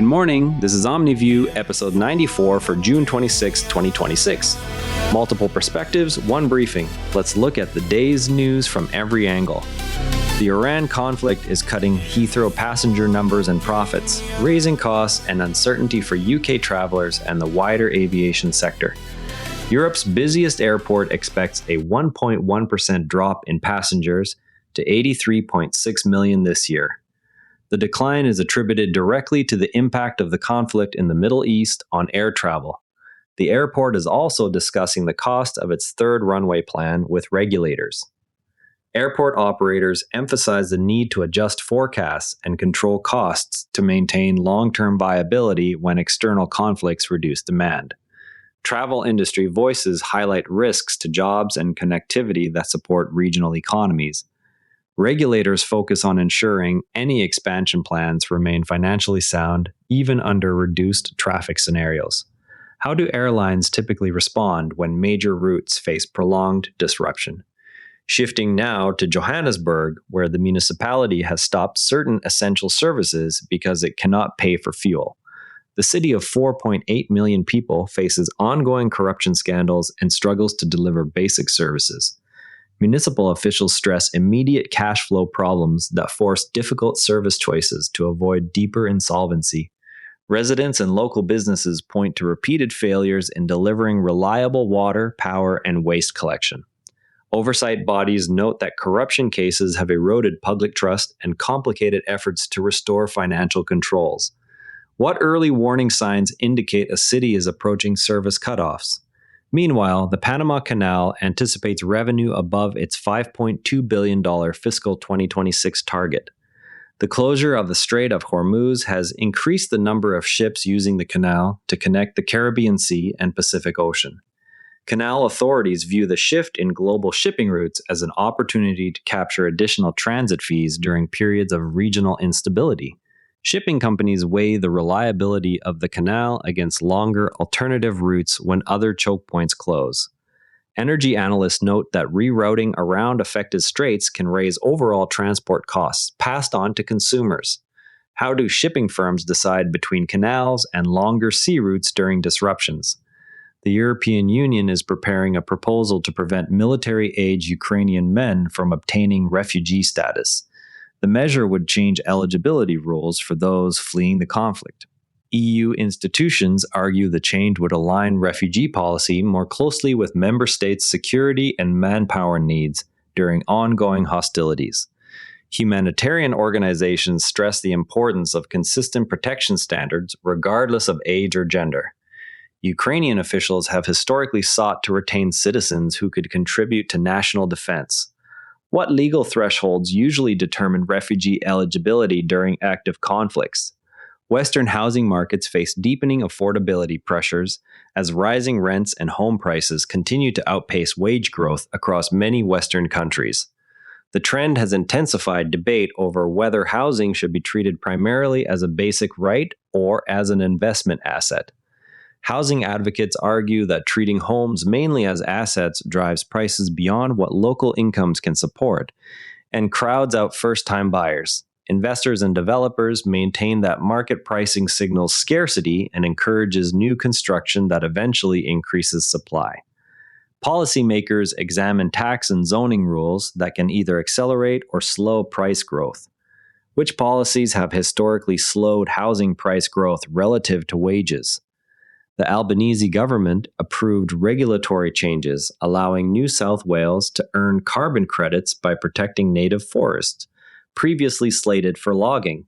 Good morning, this is Omni View, episode 94 for June 26, 2026. Multiple perspectives, one briefing. Let's look at the day's news from every angle. The Iran conflict is cutting Heathrow passenger numbers and profits, raising costs and uncertainty for UK travelers and the wider aviation sector. Europe's busiest airport expects a 1.1% drop in passengers to 83.6 million this year. The decline is attributed directly to the impact of the conflict in the Middle East on air travel. The airport is also discussing the cost of its third runway plan with regulators. Airport operators emphasize the need to adjust forecasts and control costs to maintain long-term viability when external conflicts reduce demand. Travel industry voices highlight risks to jobs and connectivity that support regional economies. Regulators focus on ensuring any expansion plans remain financially sound, even under reduced traffic scenarios. How do airlines typically respond when major routes face prolonged disruption? Shifting now to Johannesburg, where the municipality has stopped certain essential services because it cannot pay for fuel. The city of 4.8 million people faces ongoing corruption scandals and struggles to deliver basic services. Municipal officials stress immediate cash flow problems that force difficult service choices to avoid deeper insolvency. Residents and local businesses point to repeated failures in delivering reliable water, power, and waste collection. Oversight bodies note that corruption cases have eroded public trust and complicated efforts to restore financial controls. What early warning signs indicate a city is approaching service cutoffs? Meanwhile, the Panama Canal anticipates revenue above its $5.2 billion fiscal 2026 target. The closure of the Strait of Hormuz has increased the number of ships using the canal to connect the Caribbean Sea and Pacific Ocean. Canal authorities view the shift in global shipping routes as an opportunity to capture additional transit fees during periods of regional instability. Shipping companies weigh the reliability of the canal against longer alternative routes when other choke points close. Energy analysts note that rerouting around affected straits can raise overall transport costs passed on to consumers. How do shipping firms decide between canals and longer sea routes during disruptions? The European Union is preparing a proposal to prevent military-age Ukrainian men from obtaining refugee status. The measure would change eligibility rules for those fleeing the conflict. EU institutions argue the change would align refugee policy more closely with member states' security and manpower needs during ongoing hostilities. Humanitarian organizations stress the importance of consistent protection standards regardless of age or gender. Ukrainian officials have historically sought to retain citizens who could contribute to national defense. What legal thresholds usually determine refugee eligibility during active conflicts? Western housing markets face deepening affordability pressures as rising rents and home prices continue to outpace wage growth across many Western countries. The trend has intensified debate over whether housing should be treated primarily as a basic right or as an investment asset. Housing advocates argue that treating homes mainly as assets drives prices beyond what local incomes can support and crowds out first-time buyers. Investors and developers maintain that market pricing signals scarcity and encourages new construction that eventually increases supply. Policymakers examine tax and zoning rules that can either accelerate or slow price growth. Which policies have historically slowed housing price growth relative to wages? The Albanese government approved regulatory changes allowing New South Wales to earn carbon credits by protecting native forests, previously slated for logging.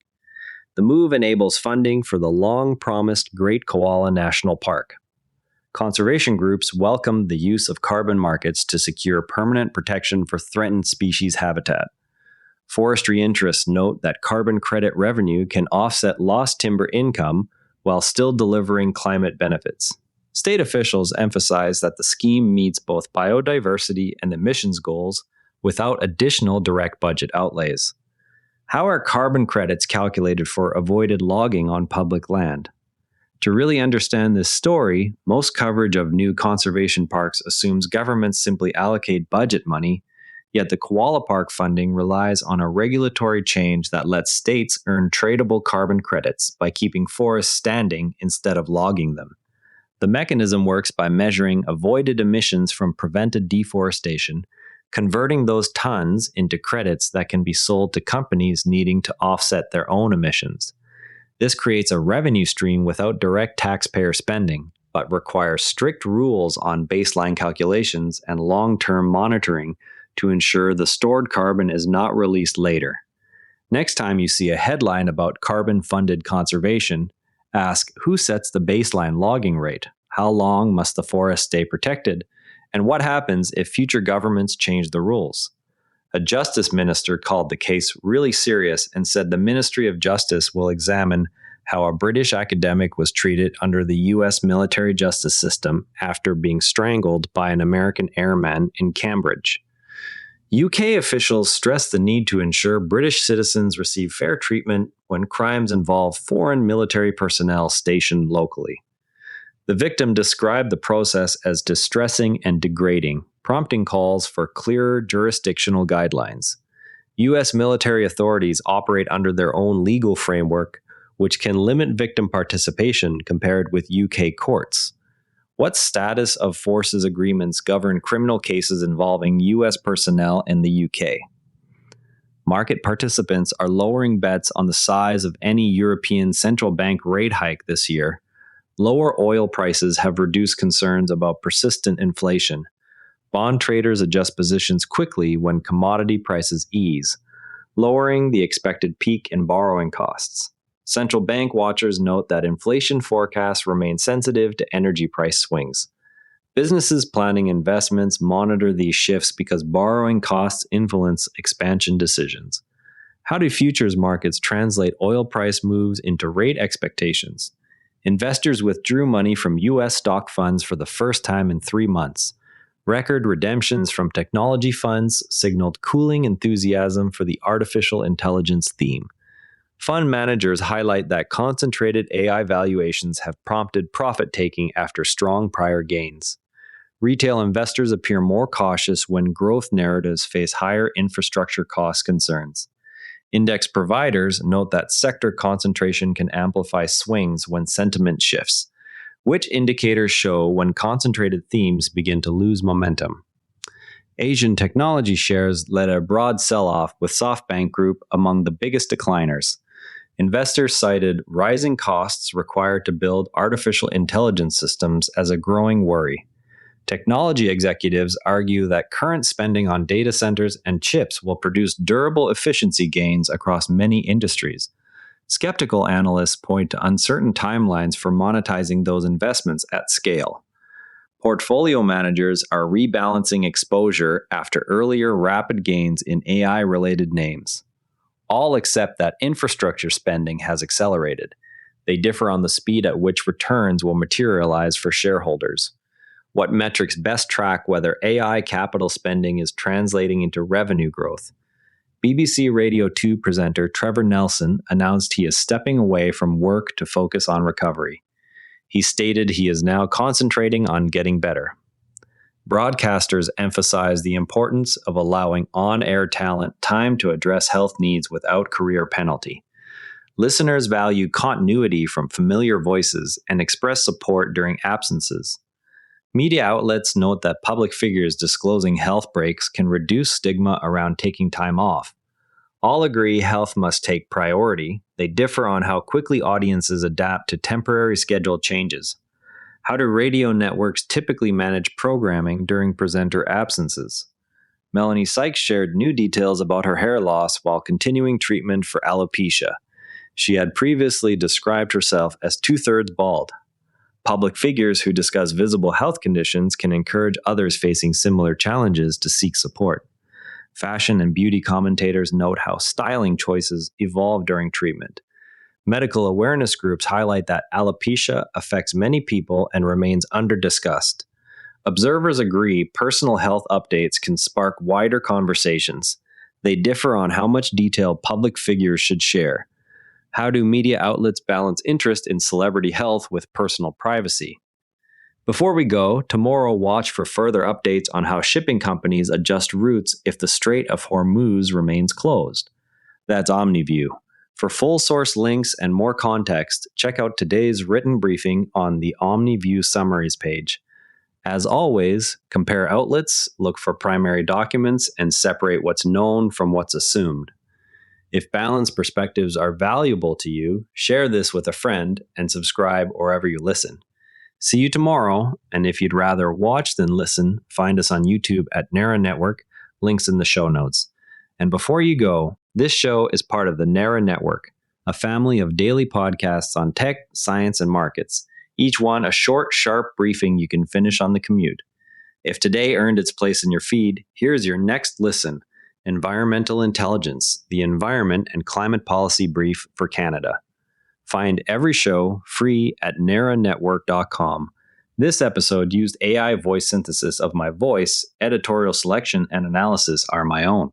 The move enables funding for the long-promised Great Koala National Park. Conservation groups welcomed the use of carbon markets to secure permanent protection for threatened species habitat. Forestry interests note that carbon credit revenue can offset lost timber income while still delivering climate benefits. State officials emphasize that the scheme meets both biodiversity and emissions goals without additional direct budget outlays. How are carbon credits calculated for avoided logging on public land? To really understand this story, most coverage of new conservation parks assumes governments simply allocate budget money, Yet the Koala Park funding relies on a regulatory change that lets states earn tradable carbon credits by keeping forests standing instead of logging them. The mechanism works by measuring avoided emissions from prevented deforestation, converting those tons into credits that can be sold to companies needing to offset their own emissions. This creates a revenue stream without direct taxpayer spending, but requires strict rules on baseline calculations and long-term monitoring to ensure the stored carbon is not released later. Next time you see a headline about carbon-funded conservation, ask who sets the baseline logging rate, how long must the forest stay protected, and what happens if future governments change the rules. A justice minister called the case really serious and said the Ministry of Justice will examine how a British academic was treated under the US military justice system after being strangled by an American airman in Cambridge. UK officials stressed the need to ensure British citizens receive fair treatment when crimes involve foreign military personnel stationed locally. The victim described the process as distressing and degrading, prompting calls for clearer jurisdictional guidelines. U.S. military authorities operate under their own legal framework, which can limit victim participation compared with UK courts. What status of forces agreements govern criminal cases involving U.S. personnel in the UK? Market participants are lowering bets on the size of any European central bank rate hike this year. Lower oil prices have reduced concerns about persistent inflation. Bond traders adjust positions quickly when commodity prices ease, lowering the expected peak in borrowing costs. Central bank watchers note that inflation forecasts remain sensitive to energy price swings. Businesses planning investments monitor these shifts because borrowing costs influence expansion decisions. How do futures markets translate oil price moves into rate expectations? Investors withdrew money from U.S. stock funds for the first time in 3 months. Record redemptions from technology funds signaled cooling enthusiasm for the artificial intelligence theme. Fund managers highlight that concentrated AI valuations have prompted profit-taking after strong prior gains. Retail investors appear more cautious when growth narratives face higher infrastructure cost concerns. Index providers note that sector concentration can amplify swings when sentiment shifts. Which indicators show when concentrated themes begin to lose momentum? Asian technology shares led a broad sell-off with SoftBank Group among the biggest decliners. Investors cited rising costs required to build artificial intelligence systems as a growing worry. Technology executives argue that current spending on data centers and chips will produce durable efficiency gains across many industries. Skeptical analysts point to uncertain timelines for monetizing those investments at scale. Portfolio managers are rebalancing exposure after earlier rapid gains in AI-related names. All except that infrastructure spending has accelerated. They differ on the speed at which returns will materialize for shareholders. What metrics best track whether AI capital spending is translating into revenue growth? BBC Radio 2 presenter Trevor Nelson announced he is stepping away from work to focus on recovery. He stated he is now concentrating on getting better. Broadcasters emphasize the importance of allowing on-air talent time to address health needs without career penalty. Listeners value continuity from familiar voices and express support during absences. Media outlets note that public figures disclosing health breaks can reduce stigma around taking time off. All agree health must take priority. They differ on how quickly audiences adapt to temporary schedule changes. How do radio networks typically manage programming during presenter absences? Melanie Sykes shared new details about her hair loss while continuing treatment for alopecia. She had previously described herself as 2/3 bald. Public figures who discuss visible health conditions can encourage others facing similar challenges to seek support. Fashion and beauty commentators note how styling choices evolve during treatment. Medical awareness groups highlight that alopecia affects many people and remains under-discussed. Observers agree personal health updates can spark wider conversations. They differ on how much detail public figures should share. How do media outlets balance interest in celebrity health with personal privacy? Before we go, tomorrow watch for further updates on how shipping companies adjust routes if the Strait of Hormuz remains closed. That's Omni View. For full source links and more context, check out today's written briefing on the Omni View summaries page. As always, compare outlets, look for primary documents, and separate what's known from what's assumed. If balanced perspectives are valuable to you, share this with a friend and subscribe wherever you listen. See you tomorrow, and if you'd rather watch than listen, find us on YouTube at Nara Network, links in the show notes. And before you go, this show is part of the Nara Network, a family of daily podcasts on tech, science, and markets, each one a short, sharp briefing you can finish on the commute. If today earned its place in your feed, here's your next listen: Environmental Intelligence, the Environment and Climate Policy Brief for Canada. Find every show free at naranetwork.com. This episode used AI voice synthesis of my voice. Editorial selection and analysis are my own.